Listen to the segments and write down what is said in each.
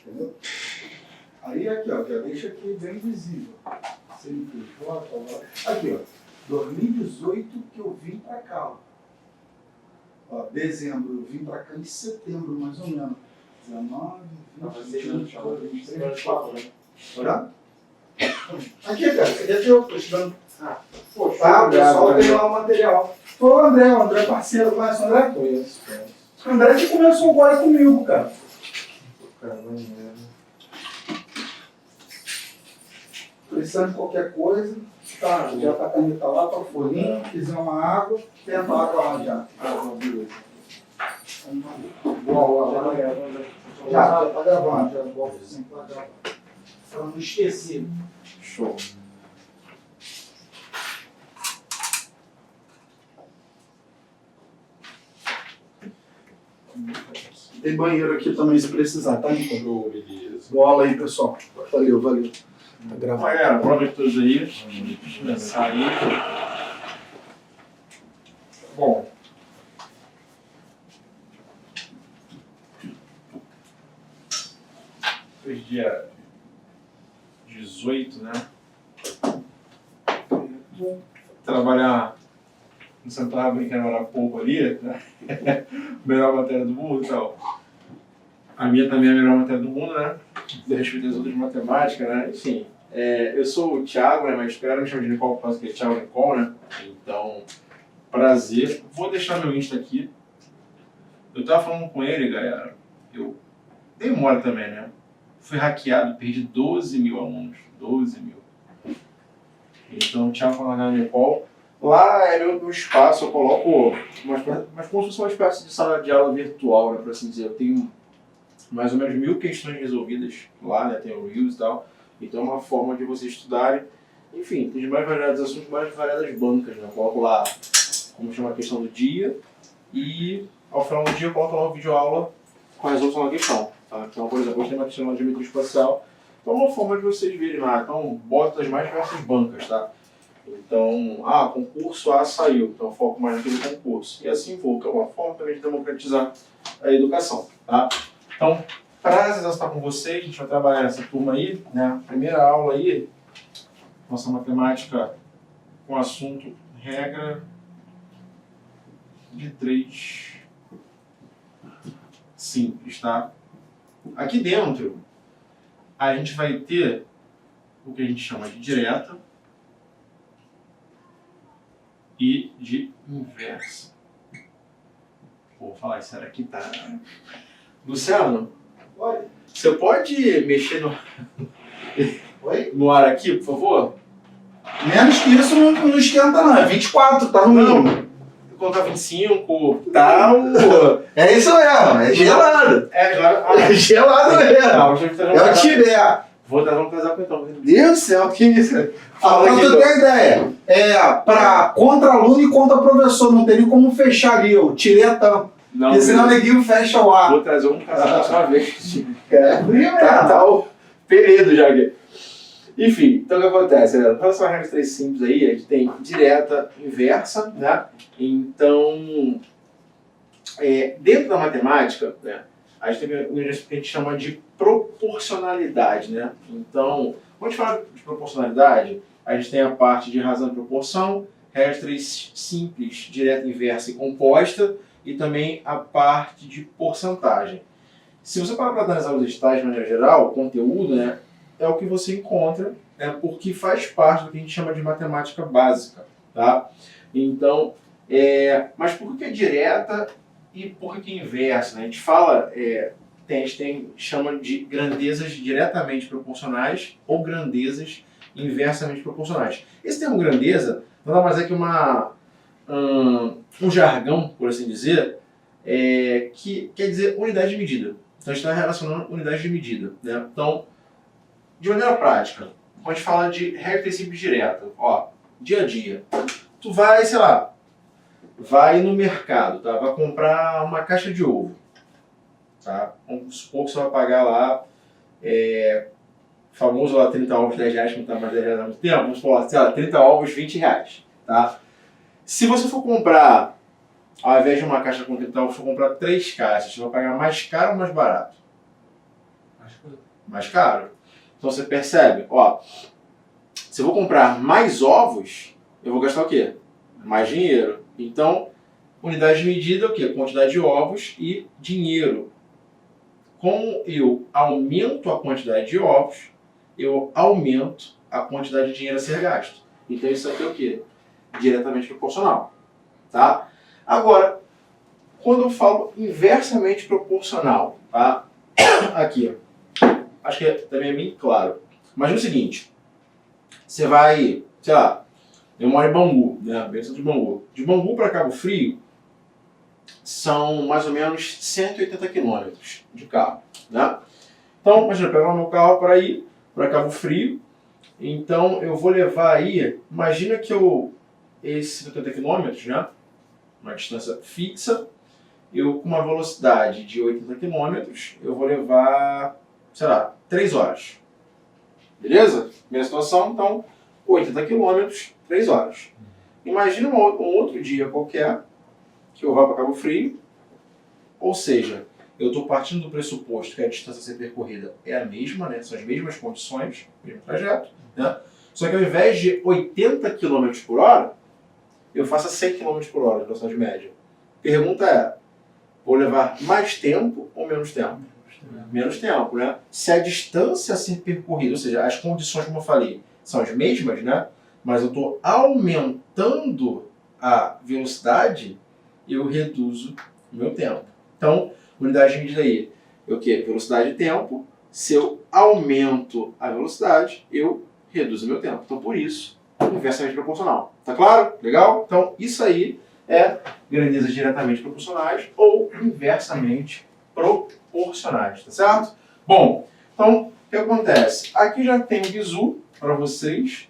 Entendeu? Aí aqui, ó, já deixa aqui bem visível. Aqui, ó, 2018 que eu vim pra cá, ó. Dezembro, eu vim pra cá em setembro, mais ou menos. 19, 20, 22, 23, 24. Tá? Aqui, cara, você quer que eu tô estudando? Poxa, tá, o pessoal tem lá o material. Foi o André é parceiro, conhece o André? Conheço. O André que começou agora comigo, cara. Precisando de qualquer coisa, tá, já tá a caneta lá, tá o folhinho, quiser uma água, tenta água lá já. Beleza. Boa, já tá gravando, já bota assim pra gravar. Pra não esquecer. Show. Tem banheiro aqui também se precisar, tá, Nico? Show, beleza. Bola aí, pessoal. Valeu. Tá gravando. Galera, boa noite a todos aí. Vamos começar aí. Bom. Hoje é dia 18, né? Trabalhar no Santuário brincando era pouco ali, né? Melhor matéria do mundo e tal. A minha também é a melhor matéria do mundo, né? De respeito às outras de matemática, né? Enfim, eu sou o Thiago, né? Mas galera me chama de Nicole por causa que é Thiago Nicole, né? Então, prazer. Vou deixar meu Insta aqui. Eu tava falando com ele, galera. Eu dei mole também, né? Fui hackeado, perdi 12 mil alunos. 12 mil. Então, Thiago falando Nicole. Lá é meu espaço, eu coloco mas como se fosse uma espécie de sala de aula virtual, né? Por assim dizer. Eu tenho mais ou menos 1000 questões resolvidas lá, né? Tem o Reels e tal. Então é uma forma de vocês estudarem. Enfim, tem mais variados assuntos, mais variadas bancas, né? Eu coloco lá, como chama a questão do dia. E ao final do dia eu coloco lá uma videoaula com a resolução da questão. Tá? Então, por exemplo, hoje tem uma questão de geometria espacial. Então é uma forma de vocês verem lá. Então, bota as mais diversas bancas, tá? Então, concurso A saiu, então eu foco mais naquele concurso. E assim vou, que é uma forma também de democratizar a educação, tá? Então, prazer estar com vocês, a gente vai trabalhar nessa turma aí, né? Primeira aula aí, nossa matemática com assunto regra de 3 simples, tá? Aqui dentro, a gente vai ter o que a gente chama de direta e de inversa. Vou falar isso aqui, tá? Luciano, Oi? você pode mexer Oi? no ar aqui, por favor? Menos que isso não esquenta não, é 24, tá no mínimo. Vou colocar 25, tal. É isso mesmo, é gelado. É, claro. É gelado mesmo. É o Tibete. Vou dar um casaco então. Meu Deus do céu, que isso? Fala Pra aqui, tu ter ideia, pra contra aluno e contra professor, não tem nem como fechar ali, eu tirei a tampa. Não, Porque senão o neguinho fecha o ar. vou trazer um casaco só uma vez. É frio mesmo. Tá o período já aqui. Enfim, então o que acontece, né? Em relação às regras 3 simples aí, a gente tem direta, inversa, né? Então, dentro da matemática, né, a gente tem um negócio que a gente chama de proporcionalidade, né? Então, quando a gente fala de proporcionalidade, a gente tem a parte de razão e proporção, regras 3 simples, direta, inversa e composta, e também a parte de porcentagem. Se você parar para analisar os estágios de maneira geral, o conteúdo, né, é o que você encontra, né, porque faz parte do que a gente chama de matemática básica, tá? Então, mas por que é direta e por que é inversa, né? A gente fala, chama de grandezas diretamente proporcionais ou grandezas inversamente proporcionais. Esse termo grandeza nada mais é que um jargão, por assim dizer, que quer dizer unidade de medida. Então a gente está relacionando unidade de medida, né? Então, de maneira prática, quando a gente fala de regra simples direta, ó, dia a dia, tu vai, sei lá, vai no mercado, tá? Vai comprar uma caixa de ovo, tá? Vamos supor que você vai pagar lá, famoso lá 30 ovos, 10 reais, que não tá mais 10 reais há muito tempo, vamos falar, sei lá, 30 ovos, 20 reais, tá? Se você for comprar, ao invés de uma caixa com 30 ovos, for comprar 3 caixas, você vai pagar mais caro ou mais barato? Mais caro. Então você percebe, ó, se eu vou comprar mais ovos, eu vou gastar o quê? Mais dinheiro. Então, unidade de medida é o quê? Quantidade de ovos e dinheiro. Como eu aumento a quantidade de ovos, eu aumento a quantidade de dinheiro a ser gasto. Então isso aqui é o quê? Diretamente proporcional. Tá? Agora, quando eu falo inversamente proporcional, tá? Aqui, ó. Acho que também é bem claro. Imagina o seguinte, você vai, sei lá, eu moro em Bangu, né? Bem de Bangu. De Bangu para Cabo Frio são mais ou menos 180 quilômetros de carro, né? Então, imagina, eu pegar o meu carro para ir para Cabo Frio, então eu vou levar aí, imagina que esses 180 quilômetros, né? Uma distância fixa, eu com uma velocidade de 80 quilômetros, eu vou levar, sei lá, 3 horas. Beleza? Minha situação, então, 80 quilômetros, 3 horas. Imagina um outro dia qualquer que eu vá para Cabo Frio, ou seja, eu estou partindo do pressuposto que a distância a ser percorrida é a mesma, né? São as mesmas condições, mesmo trajeto, né? Só que ao invés de 80 km por hora, eu faço a 100 km por hora de velocidade média. Pergunta é, vou levar mais tempo ou menos tempo? Menos tempo, né? Se a distância a ser percorrida, ou seja, as condições, como eu falei, são as mesmas, né? Mas eu estou aumentando a velocidade, eu reduzo o meu tempo. Então, unidade de medida aí, o que? Velocidade e tempo. Se eu aumento a velocidade, eu reduzo o meu tempo. Então, por isso, inversamente proporcional. Tá claro? Legal? Então, isso aí é grandezas diretamente proporcionais ou inversamente proporcionais, tá certo? Bom, então, o que acontece? Aqui já tem o bizu para vocês,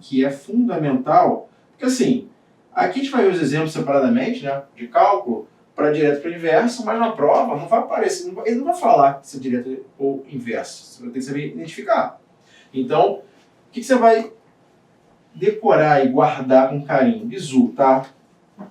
que é fundamental, porque assim, aqui a gente vai ver os exemplos separadamente, né, de cálculo, para direto para inverso, mas na prova não vai aparecer, ele não vai falar se é direto ou inverso, você vai ter que saber identificar. Então, o que você vai decorar e guardar com carinho? Bizu, tá?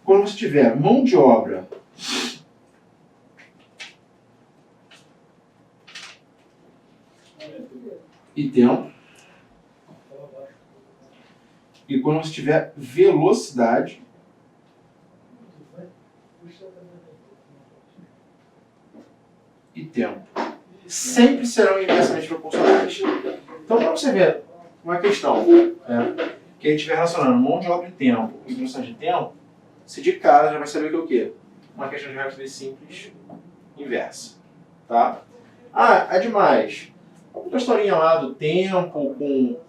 Quando você tiver mão de obra e tempo, e quando você tiver velocidade e tempo, sempre serão inversamente proporcionais. Então, para você ver uma questão que a gente vai relacionando mão de obra e tempo e velocidade de tempo, se de cara já vai saber que é o quê? Uma questão de raiz simples inversa. Tá? Ah, demais. Outra historinha lá do tempo com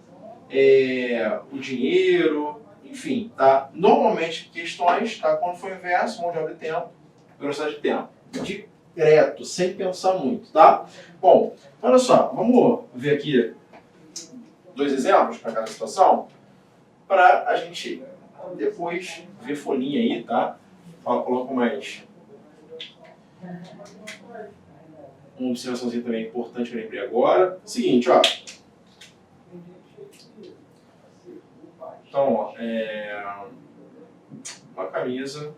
o dinheiro, enfim, tá? Normalmente questões, tá? Quando for inverso, mão de obra e tempo, velocidade de tempo. Direto, sem pensar muito, tá? Bom, olha só, vamos ver aqui 2 exemplos para cada situação, para a gente depois ver folhinha aí, tá? Coloco mais uma observaçãozinha também importante que eu lembrei agora. Seguinte, ó. Então, ó, uma camisa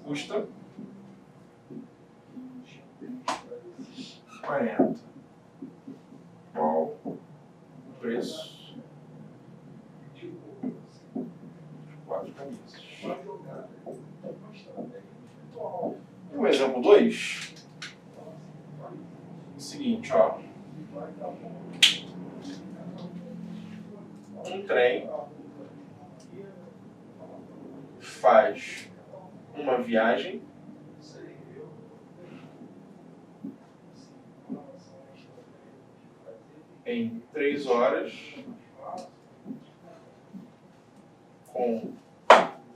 custa 40. Qual o preço de 4 camisas? E o exemplo 2, o seguinte, ó. Um trem faz uma viagem em 3 horas com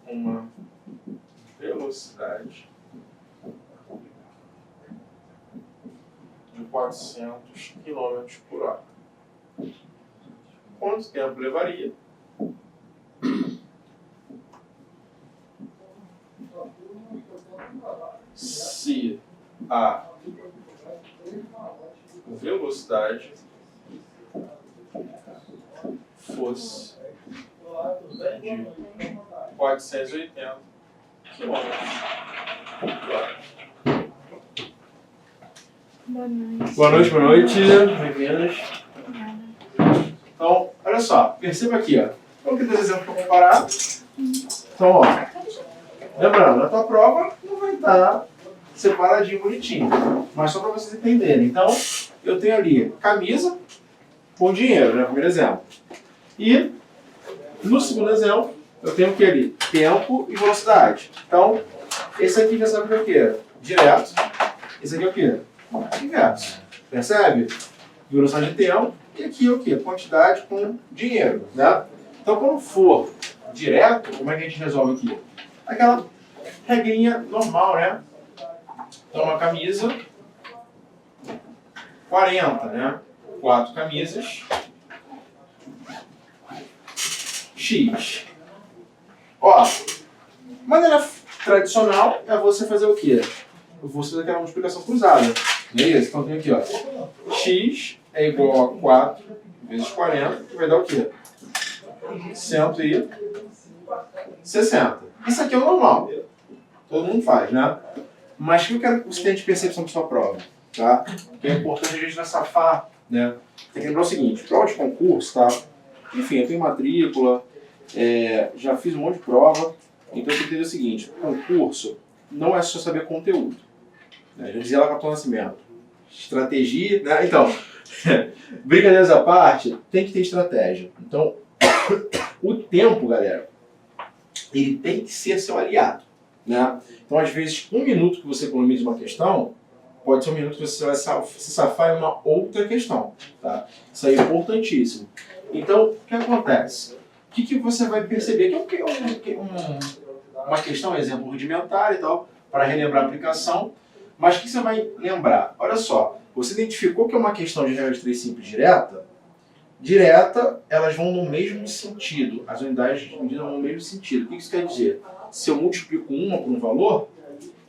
uma velocidade de 400 km por hora. Quanto tempo levaria se a velocidade fosse de 480 km por hora? Boa noite. Boa noite, boa noite. Bem-vindas. Então, olha só, perceba aqui, ó. Vamos ter dois exemplos para comparar. Então, ó, lembrando, na tua prova não vai estar separadinho, bonitinho, mas só para vocês entenderem. Então, eu tenho ali camisa com dinheiro, né? Primeiro exemplo. E no segundo exemplo, eu tenho o que ali? Tempo e velocidade. Então, esse aqui já sabe o que é o quê? Direto. Esse aqui é o quê? Inverso. Percebe? Velocidade de tempo. E aqui é o quê? Quantidade com dinheiro, né? Então, quando for direto, como é que a gente resolve aqui? Aquela regrinha normal, né? Então, uma camisa, 40, né? 4 camisas, X. Ó, maneira tradicional é você fazer o quê? Eu vou fazer aquela multiplicação cruzada. Não é isso? Então, tem aqui, ó. X é igual a 4 vezes 40, que vai dar o quê? 160. Isso aqui é o normal. Todo mundo faz, né? Mas o que eu quero que você tenha de percepção para sua prova, tá? Que é importante a gente não safar, né? Tem que lembrar o seguinte, prova de concurso, tá? Enfim, eu tenho matrícula, já fiz um monte de prova, então você tem que entender o seguinte, concurso não é só saber conteúdo. Né? Já dizia lá Capitão Nascimento. Estratégia, né? Então, brincadeiras à parte, tem que ter estratégia. Então, o tempo, galera, ele tem que ser seu aliado, né? Então, às vezes, 1 minuto que você economiza uma questão, pode ser 1 minuto que você vai se safar em uma outra questão, tá? Isso aí é importantíssimo. Então, o que acontece? O que você vai perceber? Que é uma questão, exemplo rudimentar e tal, para relembrar a aplicação, mas o que você vai lembrar? Olha só, você identificou que é uma questão de regra de 3 simples direta? Direta, elas vão no mesmo sentido. As unidades de medida vão no mesmo sentido. O que isso quer dizer? Se eu multiplico uma por um valor,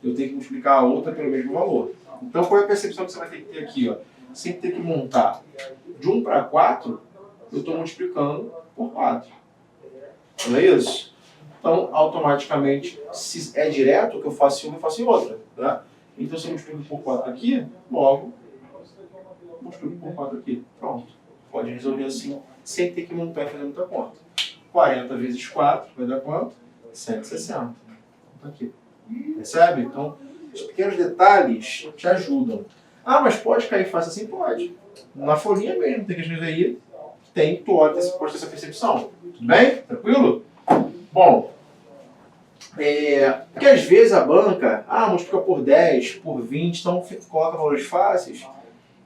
eu tenho que multiplicar a outra pelo mesmo valor. Então, qual é a percepção que você vai ter que ter aqui? Ó? Sempre ter que montar de 1 para 4, eu estou multiplicando por 4. Não é isso? Então, automaticamente, se é direto, o que eu faço em uma, eu faço em outra. Né? Então, se eu multiplico por 4 aqui, logo, multiplico por 4 aqui. Pronto. Pode resolver assim, sem ter que montar e fazer muita conta. 40 vezes 4 vai dar quanto? 160. Aqui. Percebe? Então, os pequenos detalhes te ajudam. Ah, mas pode cair fácil assim? Pode. Na folhinha mesmo, tem que escrever aí. Tem, tu pode ter essa percepção. Tudo bem? Tranquilo? Bom, porque às vezes a banca, multiplica por 10, por 20, então coloca valores fáceis.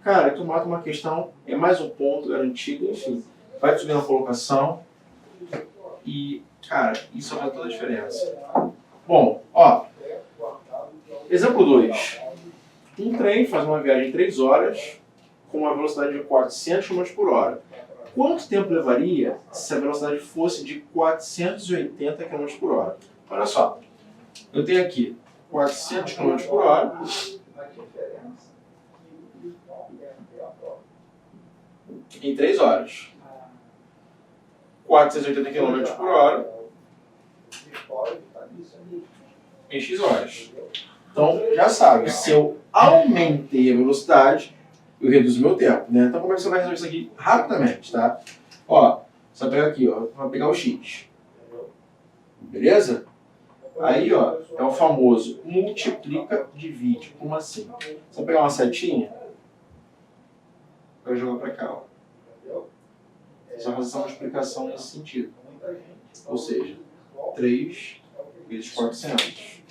Cara, tu mata uma questão, é mais um ponto garantido, enfim. Vai subir na colocação e, cara, isso faz toda a diferença. Bom, ó, exemplo 2. Um trem faz uma viagem em 3 horas com uma velocidade de 400 km por hora. Quanto tempo levaria se a velocidade fosse de 480 km por hora? Olha só, eu tenho aqui 400 km por hora. Em 3 horas. 480 km por hora em X horas. Então, já sabe, se eu aumentei a velocidade, eu reduzo o meu tempo, né? Então, como é que você vai resolver isso aqui rapidamente, tá? Ó, você vai pegar aqui, ó, vai pegar o X. Beleza? Aí, ó, é o famoso multiplica, divide. Como assim? Você vai pegar uma setinha, vai jogar pra cá, ó. Você vai fazer essa multiplicação nesse sentido. Ou seja, 3 vezes 400.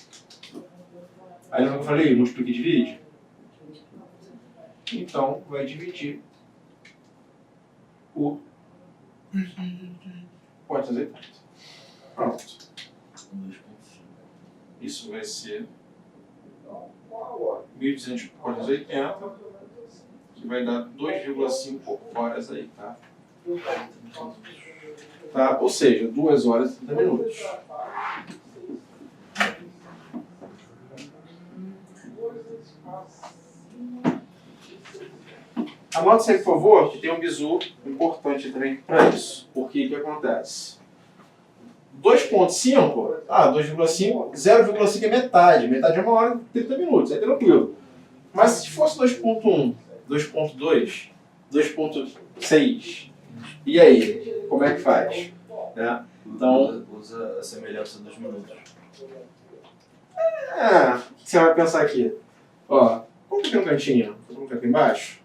Aí lembra que eu falei? Multiplica e divide? Então, vai dividir por 480. Pronto. Isso vai ser 1.200 por 480, que vai dar 2,5 horas aí, tá? Tá? Ou seja, 2 horas e 30 minutos. Anota isso aí, por favor, que tem um bizu importante também para isso. Porque o que acontece? 2,5, 2,5, 0,5 é metade. Metade é 1 hora e 30 minutos, é tranquilo. Mas se fosse 2.1, 2.2, 2.6, e aí? Como é que faz? Né? Então, usa a semelhança dos minutos. o que você vai pensar aqui? Ó, vamos aqui no cantinho, vou colocar aqui embaixo.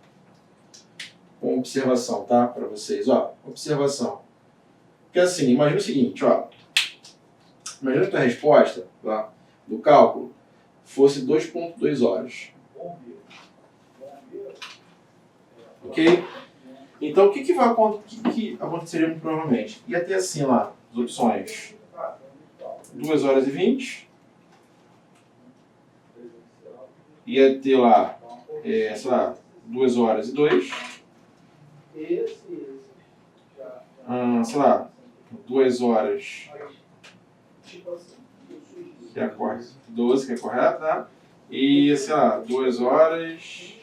Uma observação, tá? Para vocês, ó. Observação. Porque assim, imagina o seguinte, ó. Imagina que a resposta tá, do cálculo fosse 2.2 horas. Ok? Então, o que aconteceria muito provavelmente? Ia ter assim lá, as opções. 2 horas e 20. Ia ter lá, sei lá, 2 horas e 2. Sei lá, 2 horas que é a 12, que é correto, tá? E, sei lá, 2 horas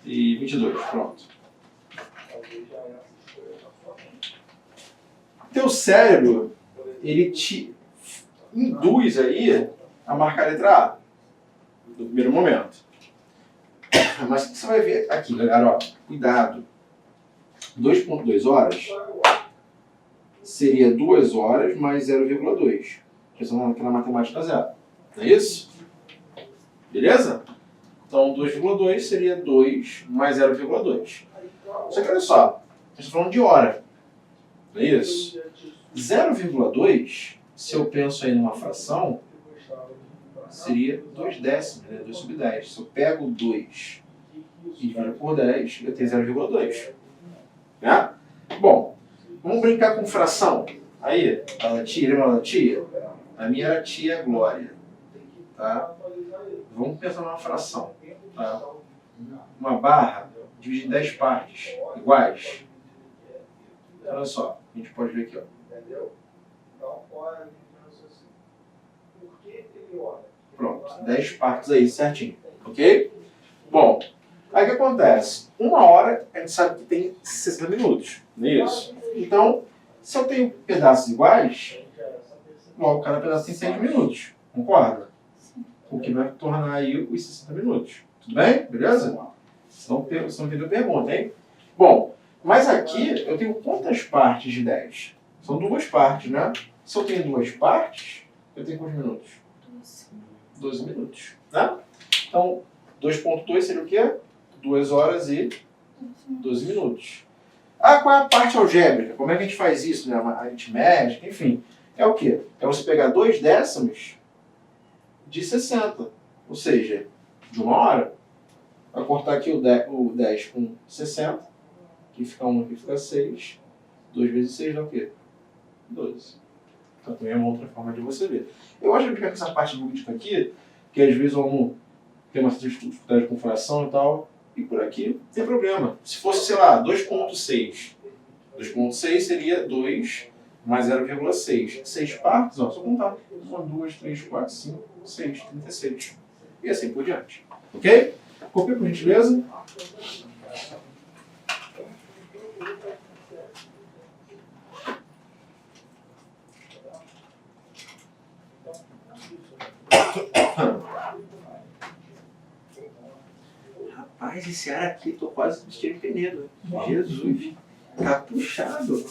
e 22, pronto. Teu cérebro, ele te induz aí a marcar a letra A, no primeiro momento. Mas o que você vai ver aqui, galera, ó, cuidado. 2.2 horas seria 2 horas mais 0,2. Pensando aqui na matemática zero. Não é isso? Beleza? Então, 2,2 seria 2 mais 0,2. Só que olha só, a gente está falando de hora. Não é isso? 0,2, se eu penso aí numa fração, seria 2 décimos, né? 2 sobre 10. Se eu pego 2 e divido por 10, eu tenho 0,2. Né? Bom, vamos brincar com fração. Aí, a tia, lembra da tia? A minha era a tia Glória. Tá? Vamos pensar numa fração. Tá? Uma barra dividida em 10 partes iguais. Olha só, a gente pode ver aqui. Ó. Pronto, 10 partes aí certinho. Ok? Bom, aí o que acontece? 1 hora a gente sabe que tem 60 minutos. Não é isso? Então, se eu tenho pedaços iguais, logo cada pedaço tem 6 minutos. Concorda? O que vai tornar aí os 60 minutos. Tudo bem? Beleza? Você não entendeu a pergunta, hein? Bom, mas aqui eu tenho quantas partes de 10? São 2 partes, né? Se eu tenho 2 partes, eu tenho quantos minutos? 12 minutos. Né? Então, 2.2 seria o quê? 2 horas e 12 minutos. Qual é a parte algébrica? Como é que a gente faz isso? Né? A aritmética, enfim. É o quê? É você pegar 2 décimos de 60. Ou seja, de 1 hora. Vai cortar aqui o 10 com 60. Aqui fica 1, aqui fica 6. 2 vezes 6 dá o quê? 12. Então também é uma outra forma de você ver. Eu acho que fica com essa parte lúdica aqui, que às vezes o aluno tem uma certa dificuldade com fração e tal, e por aqui não tem problema. Se fosse, sei lá, 2.6. 2.6 seria 2 mais 0,6. 6 partes, ó, só contar. 1, 2, 3, 4, 5, 6, 36. E assim por diante. Ok? Copia por gentileza. Rapaz, esse ar aqui, tô quase vestindo pneu. Jesus, tá puxado.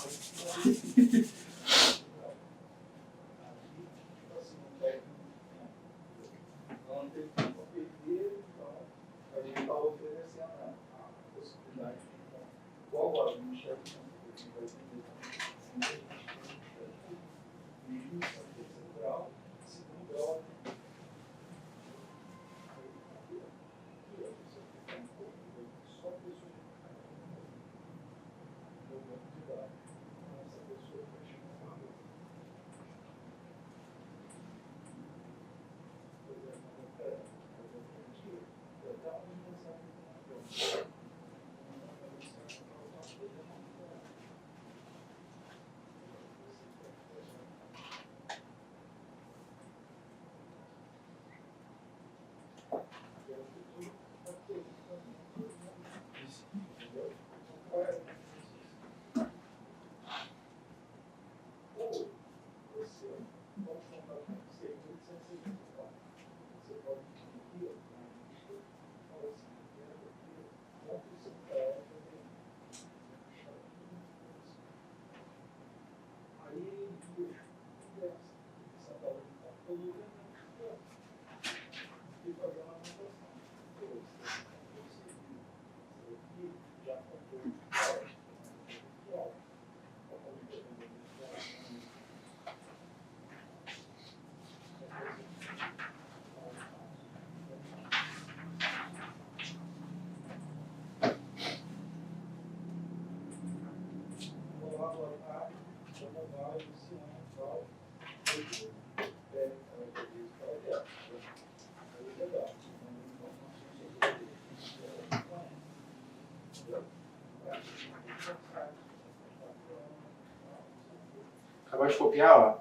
Acabou de copiar, ó.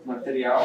Material.